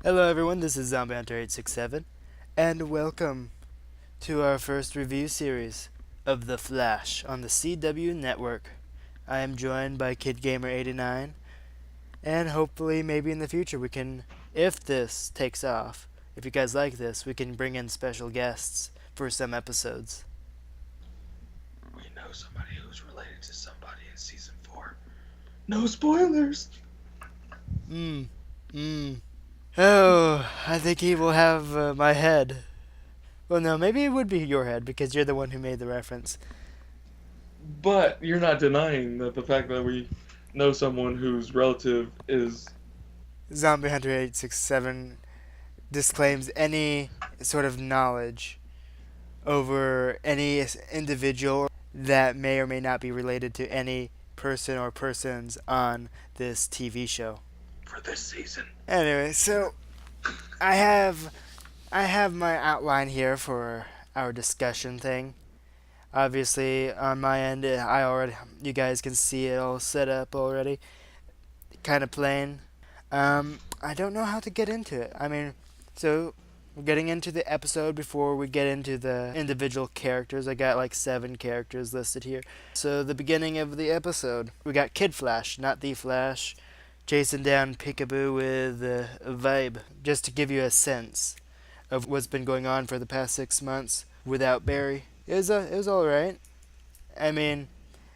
Hello everyone, this is Zombie Hunter 867, and welcome to our first review series of The Flash on the CW network. I am joined by Kid Gamer 89, and hopefully maybe in the future we can, if this takes off, if you guys like this, we can bring in special guests for some episodes. We know somebody who's related to somebody in season 4. No spoilers! Mmm, mmm. Oh, I think he will have my head. Well, no, maybe it would be your head because you're the one who made the reference. But you're not denying that the fact that we know someone whose relative is. Zombie Hunter 867 disclaims any sort of knowledge over any individual that may or may not be related to any person or persons on this TV show. For this season. Anyway, so I have I have my outline here for our discussion thing. Obviously, on my end, I already you guys can see it all set up already, kind of plain. I don't know how to get into it. I mean, so we're getting into the episode before we get into the individual characters. I got like 7 characters listed here. So the beginning of the episode, we got Kid Flash, not the Flash, chasing down Peekaboo with a vibe, just to give you a sense of what's been going on for the past 6 months without Barry. It was all right. I mean,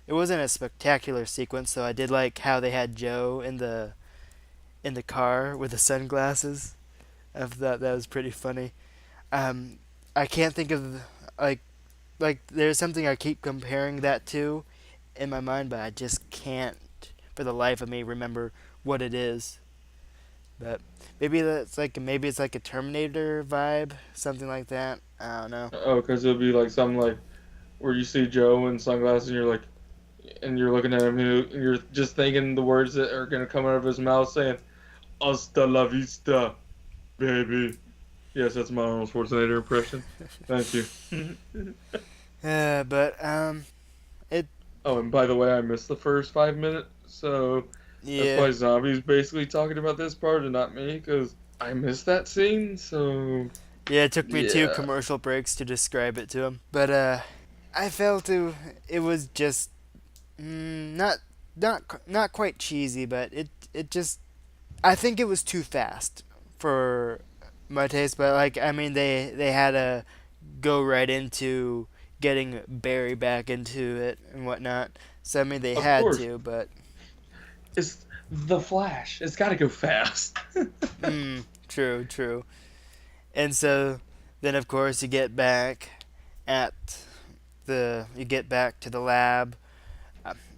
it wasn't a spectacular sequence, so I did like how they had Joe in the car with the sunglasses. I thought that was pretty funny. Um, I can't think of like there's something I keep comparing that to in my mind, but I just can't for the life of me remember what it is. But maybe it's like a Terminator vibe, something like that. I don't know. Oh, because it'll be like something like where you see Joe in sunglasses and you're like, and you're looking at him and you're just thinking the words that are going to come out of his mouth saying, Hasta la vista, baby. Yes, that's my Arnold Schwarzenegger impression. Thank you. But it Oh, and by the way, I missed the first 5 minutes, so that's yeah why Zombie's basically talking about this part and not me, because I missed that scene, so yeah it took me two yeah. commercial breaks to describe it to him. But I felt it was just not quite cheesy, but it just I think it was too fast for my taste. But like I mean, they had to go right into getting Barry back into it and whatnot. So I mean, they Of had course, to, but it's the Flash. It's got to go fast. true. And so then of course at you get back to the lab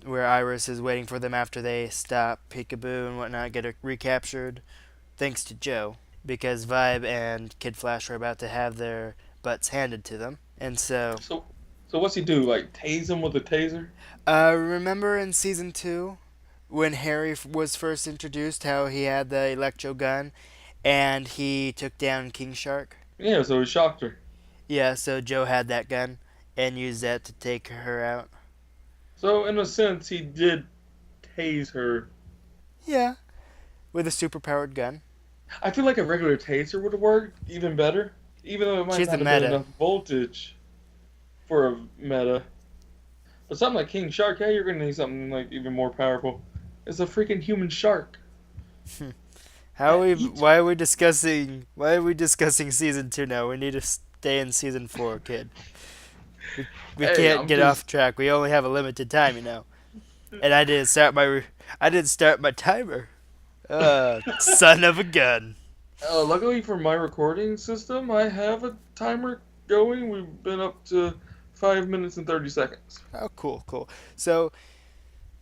where Iris is waiting for them after they stop Peekaboo and whatnot, get her recaptured, thanks to Joe, because Vibe and Kid Flash are about to have their butts handed to them. And so, so, so what's he do? Like tase him with a taser? remember in season 2 when Harry was first introduced, how he had the electro gun and he took down King Shark? Yeah, so he shocked her. Yeah, so Joe had that gun and used that to take her out. So in a sense, he did tase her. Yeah, with a superpowered gun. I feel like a regular taser would have worked even better, even though it might She's a not have been meta. enough voltage for a meta. But something like King Shark, yeah, you're gonna need something like even more powerful. It's a freaking human shark How that we? eats. Why are we discussing? Why are we discussing season 2 now? We need to stay in season 4, kid. We Hey, can't I'm get just. off track. We only have a limited time, you know. And I didn't start my timer. Son of a gun. Luckily for my recording system, I have a timer going. We've been up to 5 minutes and 30 seconds. Oh, cool. So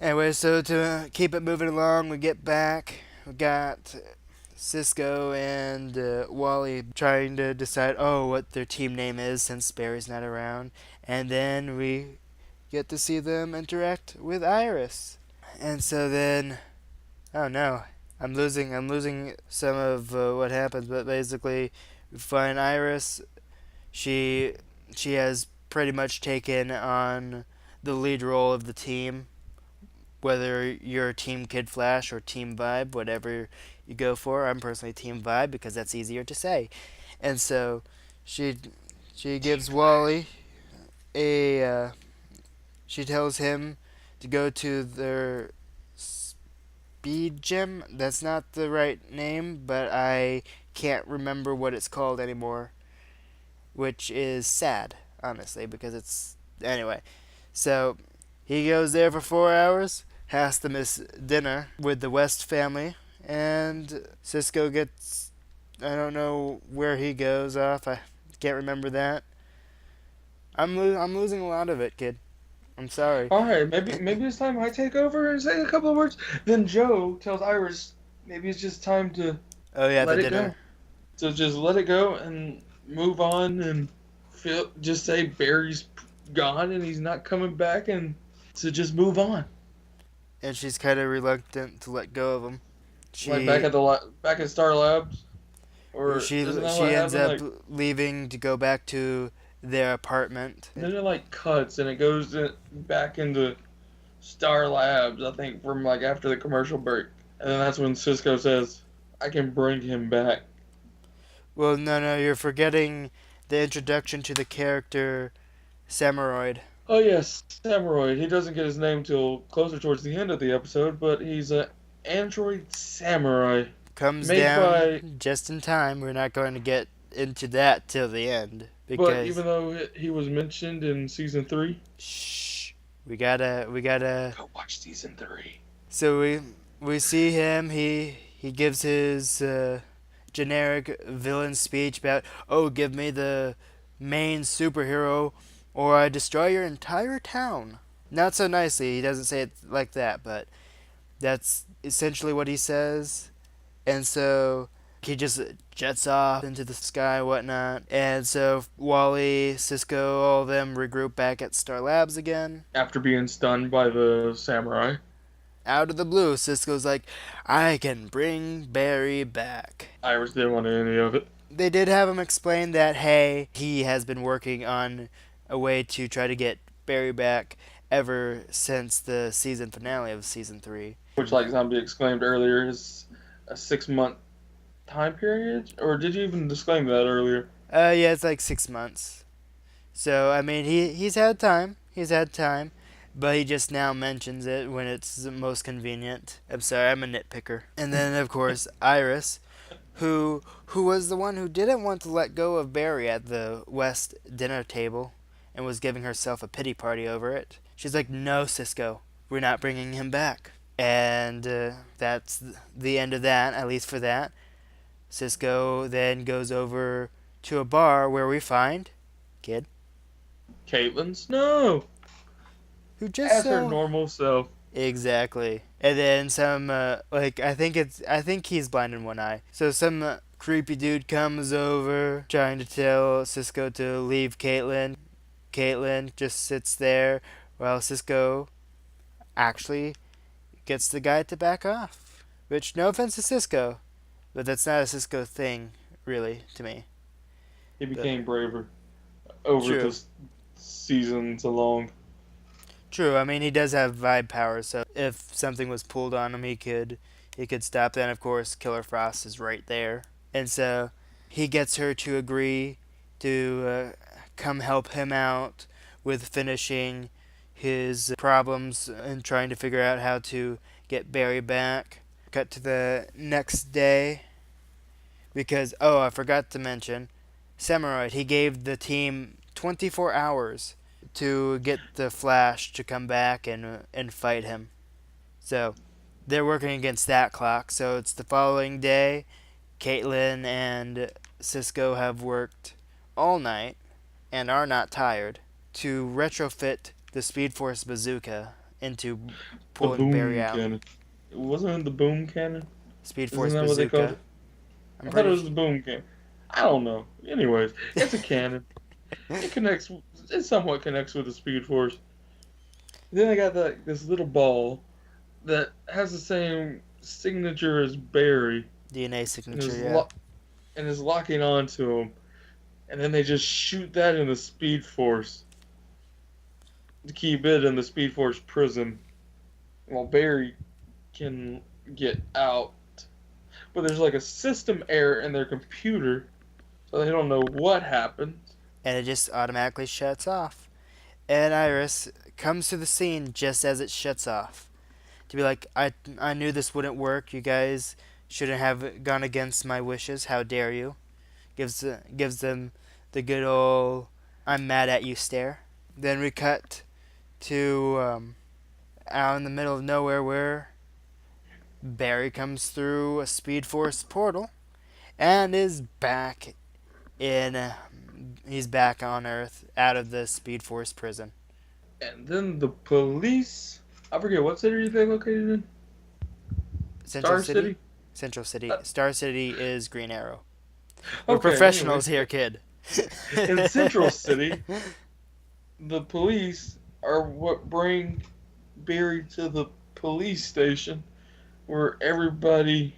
anyway, so to keep it moving along, we get back. We got Cisco and Wally trying to decide, what their team name is since Barry's not around, and then we get to see them interact with Iris. And so then, oh no, I'm losing some of what happens, but basically, we find Iris. She she has pretty much taken on the lead role of the team, whether you're Team Kid Flash or Team Vibe, whatever you go for. I'm personally Team Vi because that's easier to say. And so she she gives Wally a she tells him to go to their speed gym. That's not the right name, but I can't remember what it's called anymore, which is sad, honestly, because it's anyway. So he goes there for 4 hours, has to miss dinner with the West family, and Cisco gets. I don't know where he goes off. I can't remember that. I'm losing a lot of it, kid. I'm sorry. All right, maybe it's time I take over and say a couple of words. Then Joe tells Iris maybe it's just time to Oh yeah, the let it dinner. go. So just let it go and move on and just say Barry's gone and he's not coming back and to just move on. And she's kind of reluctant to let go of him. Like back She at back at Star Labs, or she isn't that what she ends happened? up Like leaving to go back to their apartment. then it like cuts and it goes back into Star Labs. I think from like after the commercial break, and then that's when Cisco says, "I can bring him back." Well, no, you're forgetting the introduction to the character Samuroid. Oh yes, Samuroid. He doesn't get his name till closer towards the end of the episode, but he's a android samurai Comes made down by. just in time. We're not going to get into that till the end But because even though he was mentioned in season 3, shh, we gotta. go watch season 3. So we see him. He gives his generic villain speech about, oh, give me the main superhero, or I destroy your entire town. Not so nicely. He doesn't say it like that, but that's essentially what he says. And so he just jets off into the sky and whatnot. And so Wally, Cisco, all of them regroup back at Star Labs again. After being stunned by the samurai. Out of the blue, Cisco's like, I can bring Barry back. Iris didn't want any of it. They did have him explain that, hey, he has been working on a way to try to get Barry back ever since the season finale of season 3. Which, like Zombie exclaimed earlier, is a 6-month time period? Or did you even disclaim that earlier? Yeah, it's like 6 months. So, I mean, he's had time. He's had time. But he just now mentions it when it's most convenient. I'm sorry, I'm a nitpicker. And then, of course, Iris, who was the one who didn't want to let go of Barry at the West dinner table and was giving herself a pity party over it. She's like, no, Cisco, we're not bringing him back. And that's the end of that, at least for that. Cisco then goes over to a bar where we find Kid, Caitlyn's? No! who just As her so normal self. exactly. And then some like I think he's blind in one eye. So some creepy dude comes over trying to tell Cisco to leave Caitlyn. Caitlyn just sits there while Cisco actually gets the guy to back off. Which, no offense to Cisco, but that's not a Cisco thing, really, to me. He But became braver over true. the seasons along. True. I mean, he does have vibe power, so if something was pulled on him, he could stop. Then, of course, Killer Frost is right there, and so he gets her to agree to come help him out with finishing his problems and trying to figure out how to get Barry back. Cut to the next day because I forgot to mention, Samurai. He gave the team 24 hours to get the Flash to come back and fight him. So they're working against that clock. So it's the following day. Caitlin and Cisco have worked all night and are not tired to retrofit the Speed Force bazooka into The pulling Barry boom out. cannon. Wasn't it the boom cannon? Speed Isn't Force that what they called bazooka. it? I'm I thought it pretty. was the boom cannon. I don't know. Anyways, it's a cannon. It connects. It somewhat connects with the Speed Force. Then I got this little ball that has the same signature as Barry DNA and signature, yeah. is locking onto him. And then they just shoot that in the Speed Force to keep it in the Speed Force prison while Barry can get out. but there's like a system error in their computer, so they don't know what happened. And it just automatically shuts off. And Iris comes to the scene just as it shuts off to be like, I knew this wouldn't work. You guys shouldn't have gone against my wishes. How dare you? Gives them the good old I'm mad at you stare. Then we cut to out in the middle of nowhere where Barry comes through a Speed Force portal and is back in. He's back on Earth out of the Speed Force prison. And then the police. I forget what city are they located in? Central Star City? Central City. Uh, Star City is Green Arrow. We're Okay, professionals anyway. here, kid. In Central City, the police are what bring Barry to the police station where everybody,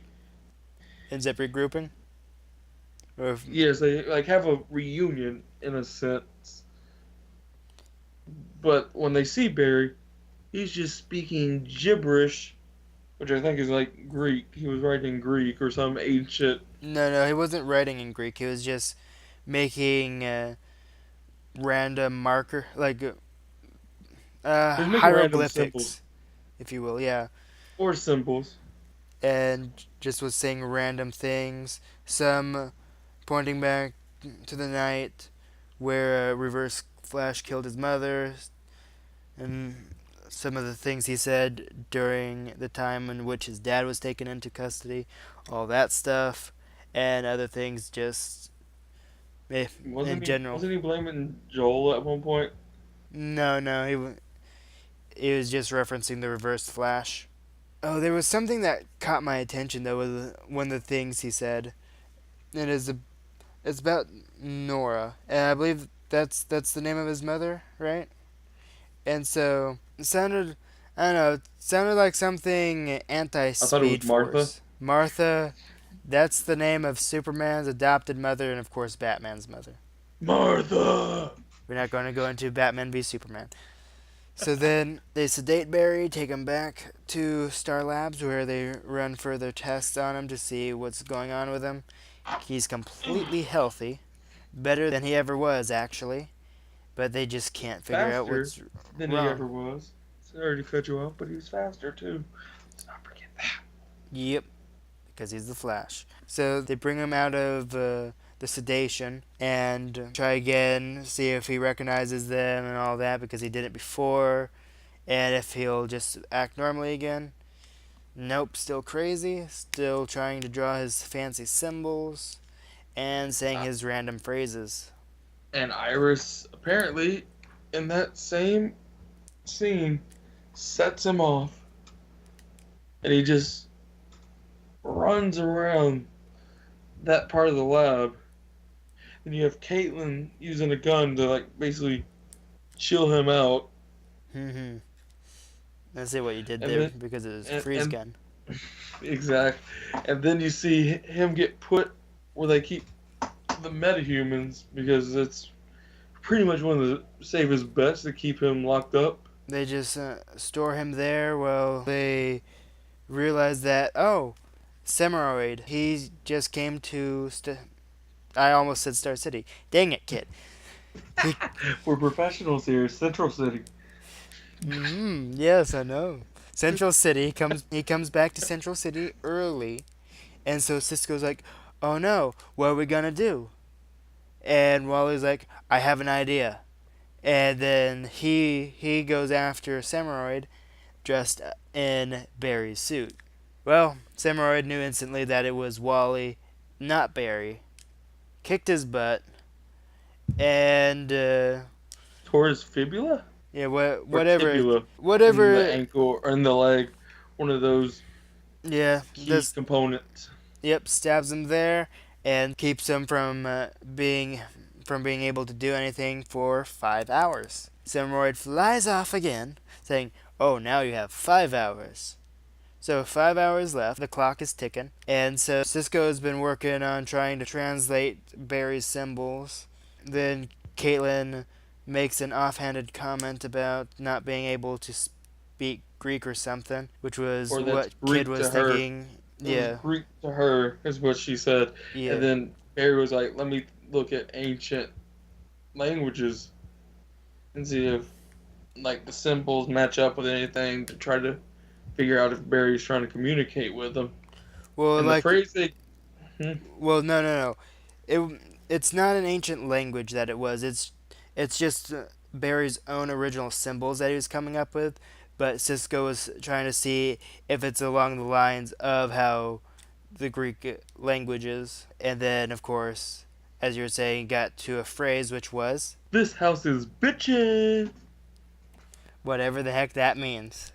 Ends up regrouping. Or yes, they like have a reunion in a sense. But when they see Barry, he's just speaking gibberish, which I think is like Greek. He was writing Greek or some ancient. no, he wasn't writing in Greek. He was just making random marker, like He's making random symbols hieroglyphics, if you will. Yeah, or symbols. and just was saying random things. Some pointing back to the night where Reverse Flash killed his mother, and some of the things he said during the time in which his dad was taken into custody, all that stuff, and other things just in general. Wasn't he blaming Joel at one point? No, he was just referencing the Reverse Flash. Oh, there was something that caught my attention though with one of the things he said. It's about Nora, and I believe that's the name of his mother, right? And so it sounded, I don't know, it sounded like something I thought it was anti-Speed Martha. Force. Martha, that's the name of Superman's adopted mother, and of course Batman's mother. Martha! We're not going to go into Batman v Superman. So then they sedate Barry, take him back to Star Labs where they run further tests on him to see what's going on with him. He's completely healthy, better than he ever was actually, but they just can't figure out Faster what's than he wrong. ever was. Sorry to cut you off, but he was faster too. Let's not forget that. Yep, because he's the Flash. So they bring him out of the sedation and try again, see if he recognizes them and all that because he did it before, and if he'll just act normally again. Nope, still crazy, still trying to draw his fancy symbols and saying Uh, his random phrases. and Iris, apparently, in that same scene, sets him off. And he just runs around that part of the lab. And you have Caitlin using a gun to, like, basically chill him out. Hmm. I see what you did And there then, because it was a and, freeze and gun. exact. And then you see him get put where they keep the metahumans because it's pretty much one of the safest bets to keep him locked up. They just store him there while they realize that, oh, Semeroid, he just came to. I almost said Star City. Dang it, kid. He. We're professionals here, Central City. Yes, I know. Central City comes. He comes back to Central City early, and so Cisco's like, "Oh no, what are we gonna do?" And Wally's like, "I have an idea." And then he goes after Samuroid dressed in Barry's suit. Well, Samuroid knew instantly that it was Wally, not Barry. Kicked his butt, and Tore his fibula? yeah, Or tibula in the whatever. ankle or in the leg. One of those Yeah, key this components. yep stabs him there and keeps him being able to do anything for 5 hours. Samuroid flies off again, saying, "Oh, now you have 5 hours." So 5 hours left. The clock is ticking, and so Cisco has been working on trying to translate Barry's symbols. Then Caitlin makes an offhanded comment about not being able to speak Greek or something, which was Or that's what Kid Greek was to her. thinking It was Yeah. Greek to her, is what she said. And Yeah. then Barry was like, "Let me look at ancient languages and see if like the symbols match up with anything to try to figure out if Barry's trying to communicate with them." Well, And the like, phrase they, hmm, well, no, no, no. It's not an ancient language that it was. It's just Barry's own original symbols that he was coming up with. But Cisco was trying to see if it's along the lines of how the Greek language is. And then, of course, as you were saying, got to a phrase which was this house is bitchin'. whatever the heck that means.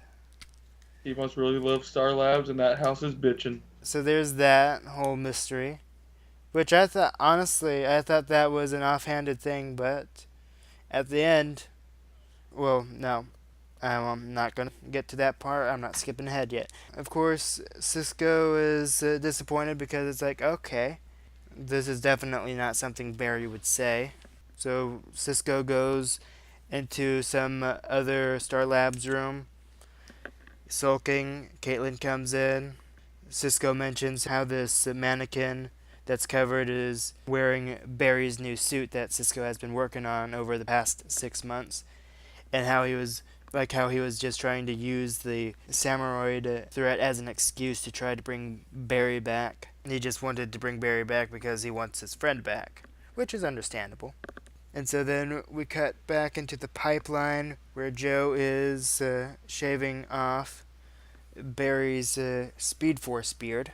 He must really love Star Labs, and that house is bitchin'. So there's that whole mystery. Which I thought, honestly, I thought that was an offhanded thing, but at the end, well, no, I'm not going to get to that part. I'm not skipping ahead yet. Of course, Cisco is disappointed because it's like, okay, this is definitely not something Barry would say. So Cisco goes into some other Star Labs room, sulking. Caitlin comes in. Cisco mentions how this mannequin that's covered is wearing Barry's new suit that Cisco has been working on over the past 6 months, and how he was just trying to use the Samuroid threat as an excuse to try to bring Barry back. He just wanted to bring Barry back because he wants his friend back, which is understandable. And so then we cut back into the pipeline where Joe is shaving off Barry's Speed Force beard,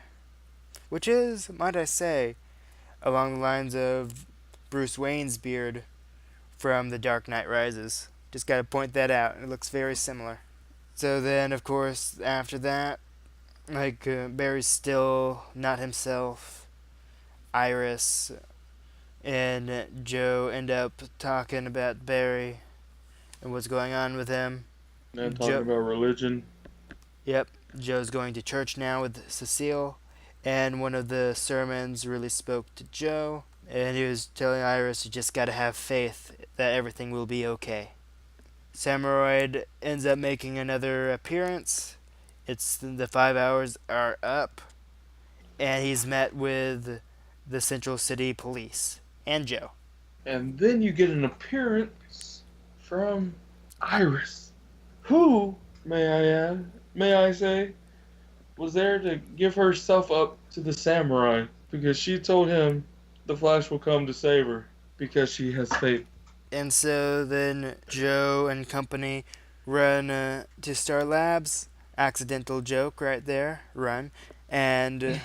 which is, might I say, along the lines of Bruce Wayne's beard from The Dark Knight Rises. Just gotta point that out. It looks very similar. So then, of course, after that, Barry's still not himself. Iris and Joe end up talking about Barry and what's going on with him. And talking Joe, about religion. yep, Joe's going to church now with Cecile, and one of the sermons really spoke to Joe, and he was telling Iris, you just gotta have faith that everything will be okay. Samuroid ends up making another appearance. It's the 5 hours are up, and he's met with the Central City Police and Joe. And then you get an appearance from Iris, who, may I say, was there to give herself up to the samurai because she told him the Flash will come to save her because she has faith. And so then Joe and company run to Star Labs. Accidental joke right there. Run, and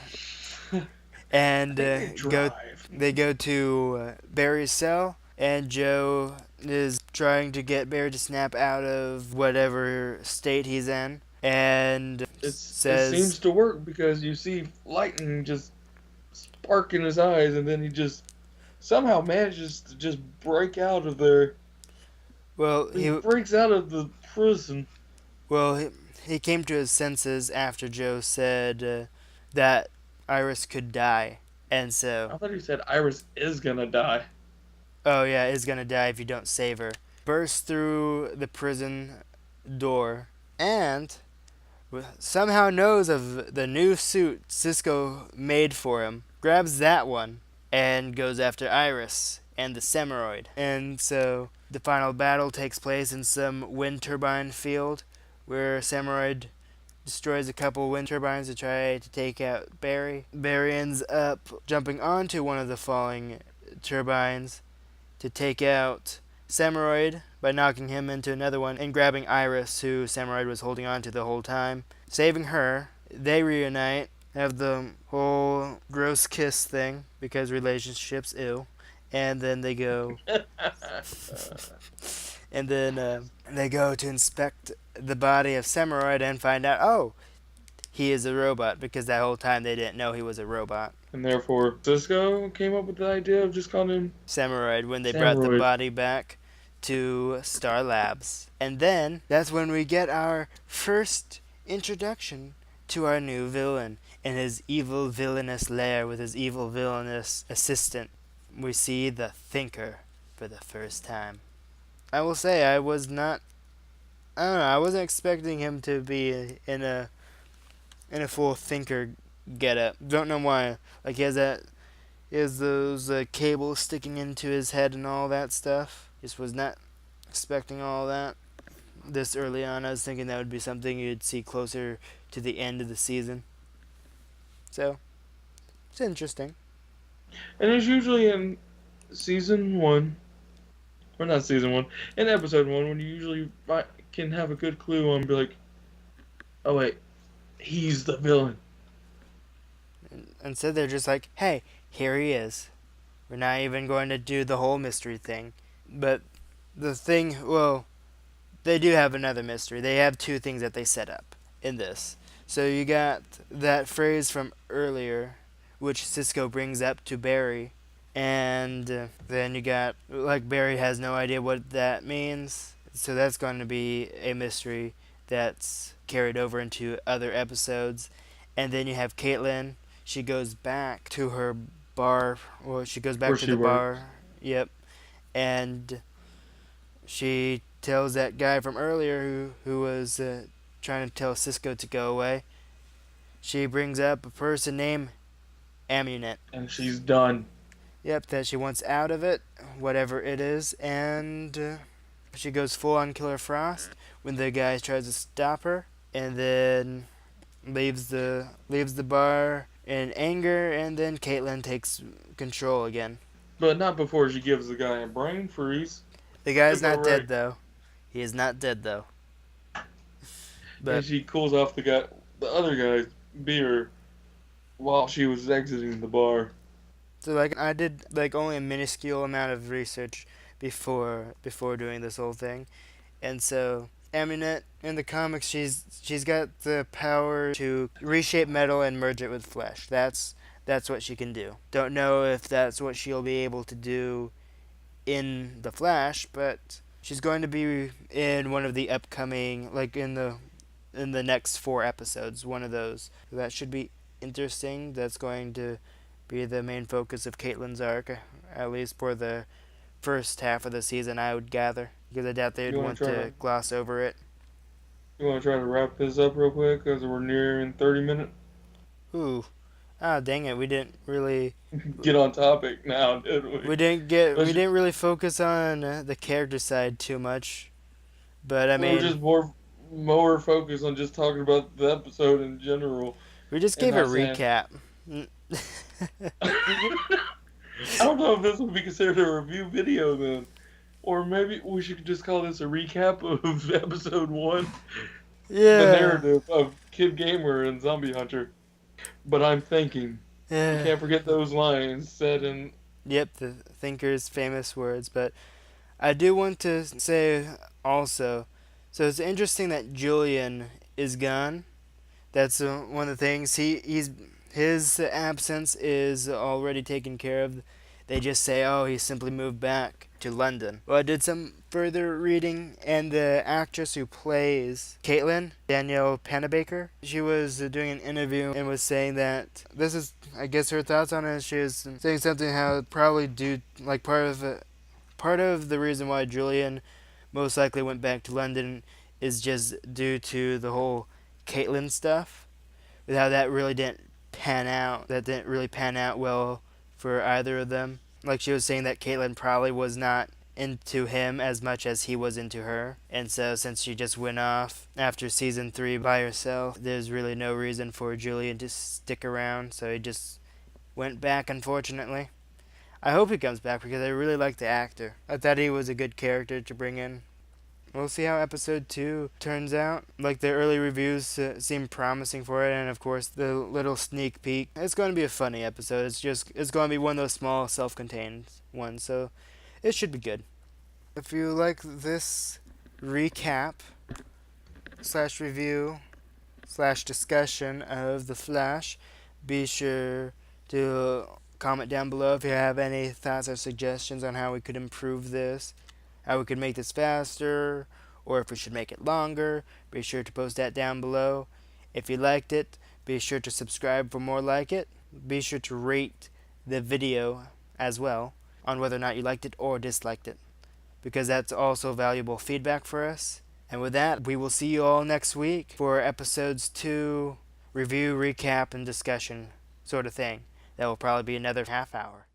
and go. Drive. They go to Barry's cell, and Joe is trying to get Barry to snap out of whatever state he's in, and It says, seems to work because you see lightning just spark in his eyes, and then he just somehow manages to just break out of there. "Well, He breaks out of the prison. he came to his senses after Joe said that Iris could die, and so, I thought he said Iris is gonna die. oh yeah, is gonna die if you don't save her. Bursts through the prison door and somehow knows of the new suit Cisco made for him, grabs that one, and goes after Iris and the Samuroid. And so the final battle takes place in some wind turbine field where Samuroid destroys a couple wind turbines to try to take out Barry. Barry ends up jumping onto one of the falling turbines to take out Samuroid by knocking him into another one and grabbing Iris, who Samuroid was holding on to the whole time. Saving her, they reunite, have the whole gross kiss thing because relationships ew, and then they go and then they go to inspect the body of Samuroid and find out, oh, he is a robot, because that whole time they didn't know he was a robot. And therefore, Cisco came up with the idea of just calling him Samuroid when they brought the Samuroid. body back to Star Labs. And then that's when we get our first introduction to our new villain in his evil villainous lair with his evil villainous assistant. We see the Thinker for the first time. I will say I don't know, I wasn't expecting him to be in a full Thinker get up. Don't know why. Like he has those cables sticking into his head and all that stuff. Just was not expecting all that this early on. I was thinking that would be something you'd see closer to the end of the season. So it's interesting. And it's usually in season one, or not season one, in episode one, when you usually can have a good clue on, be like, oh wait, he's the villain. And so they're just like, hey, here he is. We're not even going to do the whole mystery thing. But the thing, well, they do have another mystery. They have two things that they set up in this. So you got that phrase from earlier, which Cisco brings up to Barry. And then you got, like, Barry has no idea what that means. So that's going to be a mystery that's carried over into other episodes. And then you have Caitlin. She goes back to her bar. Well, she goes back Where to she the works. bar. Yep. And she tells that guy from earlier who was trying to tell Cisco to go away. She brings up a person named Amunet. And she's done. Yep, that she wants out of it, whatever it is, and she goes full on Killer Frost when the guy tries to stop her, and then leaves the bar in anger, and then Caitlin takes control again. But not before she gives the guy a brain freeze. The guy's To go not dead right. though. He is not dead though. And But she cools off the other guy's beer while she was exiting the bar. so like I did like only a minuscule amount of research before doing this whole thing, and so Amunet in the comics she's got the power to reshape metal and merge it with flesh. That's what she can do. Don't know if that's what she'll be able to do in the Flash, but she's going to be in one of the upcoming like in the next 4 episodes, one of those. That should be interesting. That's going to be the main focus of Caitlyn's arc, at least for the first half of the season, I would gather, because I doubt they'd You want want to try to to gloss over it. you want to try to wrap this up real quick because we're nearing 30 minutes. Ooh, ah, dang it, Get on topic now, did we? we Let's, didn't really focus on the character side too much, but I we were mean, just more focused on just talking about the episode in general we just and gave a not saying. recap. I don't know if this would be considered a review video then. Or maybe we should just call this a recap of episode one, the Yeah. narrative of Kid Gamer and Zombie Hunter. But I'm thinking, you Yeah. can't forget those lines said in. Yep, the thinker's famous words. But I do want to say also, so it's interesting that Julian is gone. That's one of the things. His absence is already taken care of. They just say, oh, he simply moved back to London. Well, I did some further reading, and the actress who plays Caitlin, Danielle Panabaker, she was doing an interview and was saying that this is, I guess, her thoughts on it. She was saying something how probably due, like part of the reason why Julian most likely went back to London is just due to the whole Caitlyn stuff, with how that really didn't pan out. That didn't really pan out well for either of them. Like she was saying that Caitlyn probably was not into him as much as he was into her. And so since she just went off after season 3 by herself, there's really no reason for Julian to stick around. So he just went back, unfortunately. I hope he comes back because I really like the actor. I thought he was a good character to bring in. We'll see how episode 2 turns out. Like the early reviews seem promising for it, and of course the little sneak peek. It's going to be a funny episode. It's going to be one of those small self-contained ones, so it should be good. If you like this recap slash review slash discussion of the Flash, be sure to comment down below if you have any thoughts or suggestions on how we could improve this, how we could make this faster, or if we should make it longer. Be sure to post that down below. If you liked it, be sure to subscribe for more like it. Be sure to rate the video as well on whether or not you liked it or disliked it, because that's also valuable feedback for us. And with that, we will see you all next week for episodes 2 review, recap, and discussion sort of thing. That will probably be another half hour.